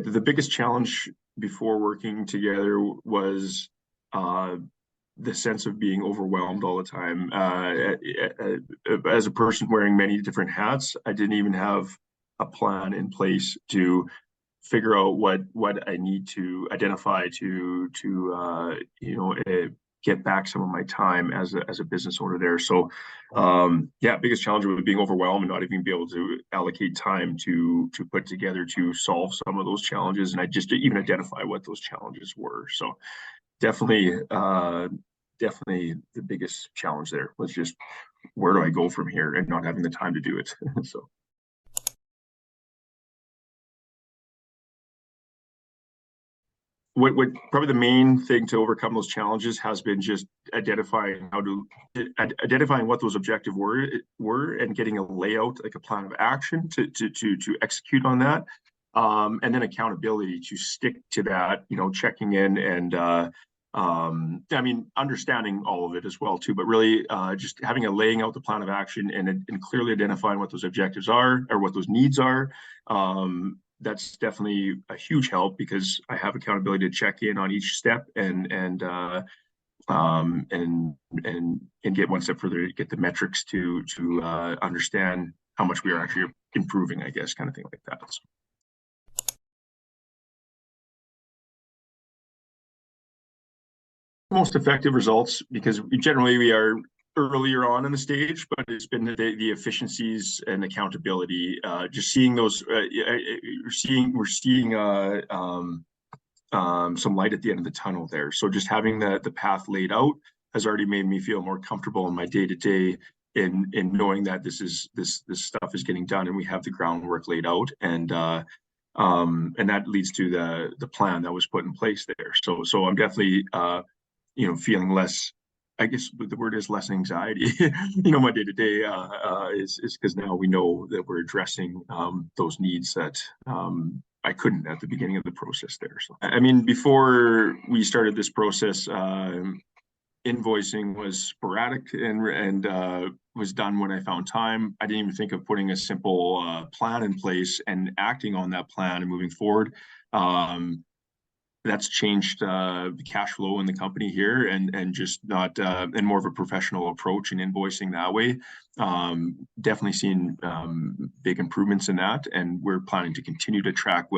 The biggest challenge before working together was the sense of being overwhelmed all the time. As a person wearing many different hats, I didn't even have a plan in place to figure out what I need to identify to get back some of my time as a business owner there. So yeah, biggest challenge was being overwhelmed and not even be able to allocate time to put together to solve some of those challenges, and I just didn't even identify what those challenges were. So definitely definitely the biggest challenge there was just where do I go from here and not having the time to do it. So what probably the main thing to overcome those challenges has been just identifying identifying what those objectives were and getting a layout, like a plan of action to execute on that, and then accountability to stick to that, checking in and I mean, understanding all of it as well too, but really just having laying out the plan of action and clearly identifying what those objectives are or what those needs are. That's definitely a huge help because I have accountability to check in on each step and get one step further, get the metrics to understand how much we are actually improving, I guess, kind of thing like that. So. Most effective results, because generally we are earlier on in the stage, but it's been the efficiencies and accountability. Just seeing those, we're seeing some light at the end of the tunnel there. So just having the path laid out has already made me feel more comfortable in my day to day in knowing that this stuff is getting done and we have the groundwork laid out, and that leads to the plan that was put in place there. So I'm definitely feeling less, I guess the word is less anxiety, my day to day is because now we know that we're addressing those needs that I couldn't at the beginning of the process there. So, I mean, before we started this process, invoicing was sporadic and was done when I found time. I didn't even think of putting a simple plan in place and acting on that plan and moving forward. That's changed the cash flow in the company here and just not and more of a professional approach in invoicing that way. Definitely seen big improvements in that, and we're planning to continue to track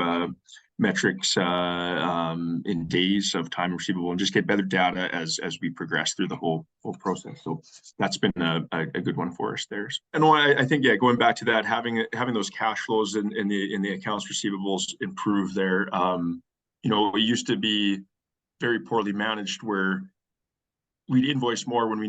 metrics in days of time receivable and just get better data as we progress through the whole process. So that's been a good one for us there. And I think, yeah, going back to that, having those cash flows in the accounts receivables improve there. It used to be very poorly managed where we'd invoice more when we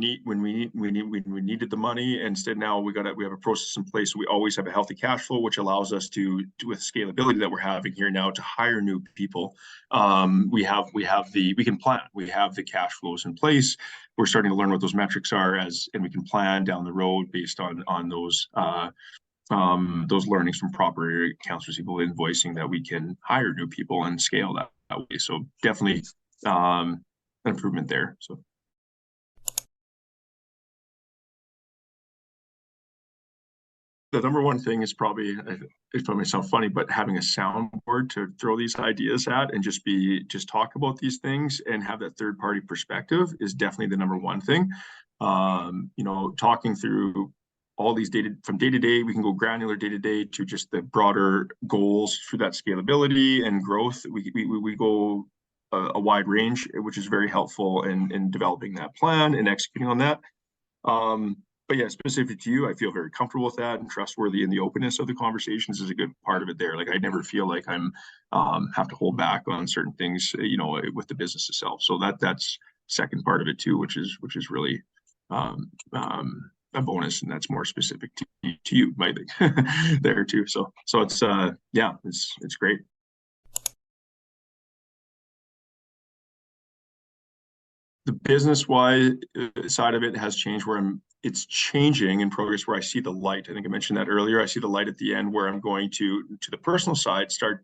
needed the money. Instead, now we have a process in place. So we always have a healthy cash flow, which allows us to, with scalability that we're having here now, to hire new people. We can plan. We have the cash flows in place. We're starting to learn what those metrics are and we can plan down the road based on those learnings from proper accounts receivable invoicing, that we can hire new people and scale that way. So definitely an improvement there. So the number one thing is probably, it may sound funny, but having a soundboard to throw these ideas at and just talk about these things and have that third party perspective is definitely the number one thing. Talking through all these data from day to day, we can go granular day to day to just the broader goals through that scalability and growth. We go a wide range, which is very helpful in developing that plan and executing on that. But yeah, specific to you, I feel very comfortable with that and trustworthy, and the openness of the conversations is a good part of it there. Like I never feel like I'm have to hold back on certain things, with the business itself. So that's second part of it too, which is really a bonus, and that's more specific to you, I think, there too. So it's yeah, it's great. The business wise side of it has changed where it's changing in progress, where I see the light. I think I mentioned that earlier. I see the light at the end where I'm going to the personal side, start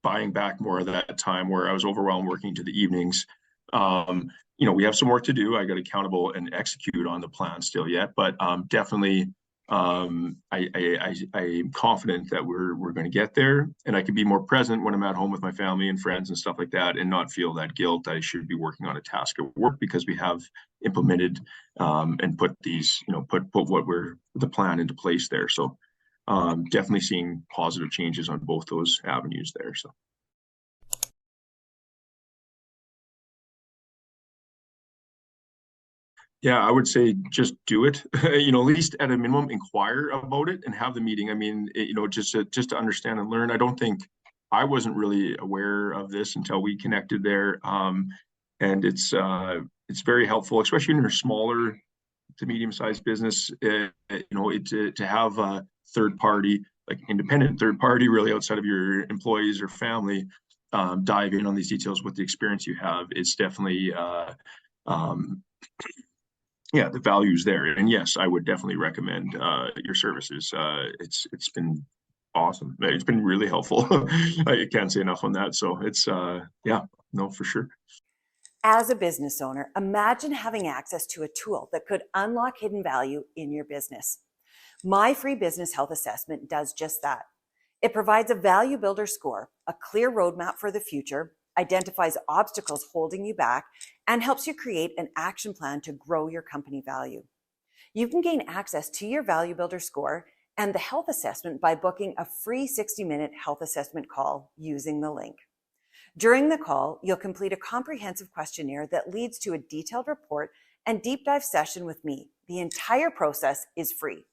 buying back more of that time where I was overwhelmed working to the evenings. We have some work to do. I got accountable and execute on the plan still yet, but definitely I'm confident that we're going to get there, and I can be more present when I'm at home with my family and friends and stuff like that, and not feel that guilt I should be working on a task at work because we have implemented and put what we're the plan into place there. So definitely seeing positive changes on both those avenues there. So. Yeah, I would say just do it. At least at a minimum, inquire about it and have the meeting. I mean, just to understand and learn. I don't think I wasn't really aware of this until we connected there. And it's very helpful, especially in your smaller to medium-sized business. To have a third party, like independent third party, really outside of your employees or family, dive in on these details with the experience you have. It's definitely um, yeah, the value's there. And yes, I would definitely recommend your services. It's been awesome. It's been really helpful. I can't say enough on that. So it's yeah, no, for sure. As a business owner, imagine having access to a tool that could unlock hidden value in your business. My free business health assessment does just that. It provides a value builder score, a clear roadmap for the future, identifies obstacles holding you back, and helps you create an action plan to grow your company value. You can gain access to your value builder score and the health assessment by booking a free 60-minute health assessment call using the link. During the call, you'll complete a comprehensive questionnaire that leads to a detailed report and deep dive session with me. The entire process is free.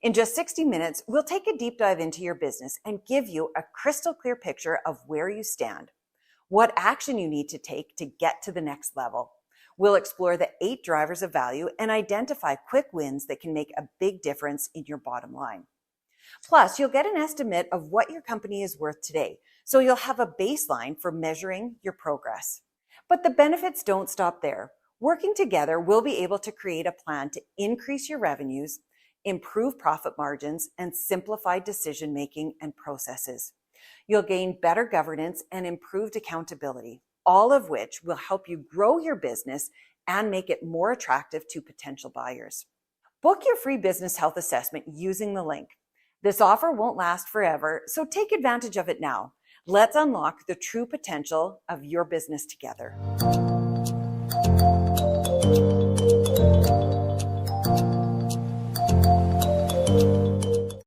In just 60 minutes, we'll take a deep dive into your business and give you a crystal clear picture of where you stand, what action you need to take to get to the next level. We'll explore the 8 drivers of value and identify quick wins that can make a big difference in your bottom line. Plus, you'll get an estimate of what your company is worth today, so you'll have a baseline for measuring your progress. But the benefits don't stop there. Working together, we'll be able to create a plan to increase your revenues, improve profit margins, and simplify decision-making and processes. You'll gain better governance and improved accountability, all of which will help you grow your business and make it more attractive to potential buyers. Book your free business health assessment using the link. This offer won't last forever, so take advantage of it now. Let's unlock the true potential of your business together.